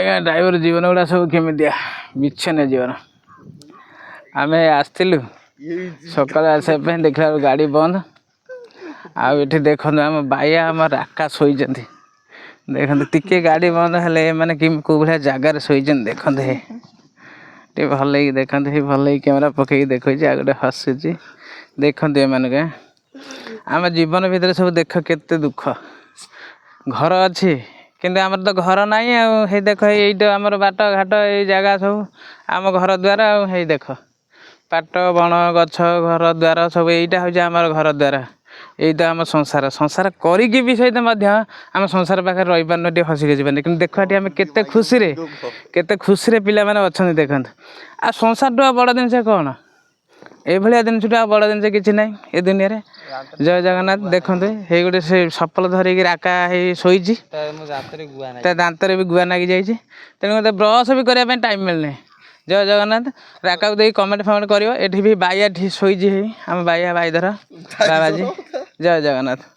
आज्ञा ड्राइवर जीवन गुड़ा सब केमिया विच्छिन्न जीवन आम आसलु सकाल आसपा देखला गाड़ी बंद आठ देख आम बाया आम राका शोच देखते टिके गाड़ी बंद हेले मैंने कि कौ भाया जगार शोचन देखते भल देखते भल कैमेरा पकई देखी आ गए हसुची देखते एम आम जीवन भितर सब देख केते दुख घर अच्छी किंतु आमर तो घर ना आई देख ये आमर बाट घाट ये जगह सब आम घर द्वार आई देख पाट बण गछ घर द्वार सब यहीटा हूँ आमर घर द्वार यही तो आम संसार संसार करी भी सहित आम संसार पाखे रही पार्न टे हसिक जीवन कि देख आम केते खुशी पिला मैंने अच्छा देखते आ संसार टू बड़ जिनस कौन ये जिन बड़ जिनस किसी ना ये दुनिया रे जय जगन्नाथ देखते ये गोटे से सफल धरिकी राका शोची दांत भी गुआ नागी जाइए तेणु मत ब्रश भी करने टाइम मिलना जय जगन्नाथ राका को कमेंट फमेंट कर भी बाया शोची आम बाया बाईधर बाबाजी जय जगन्नाथ।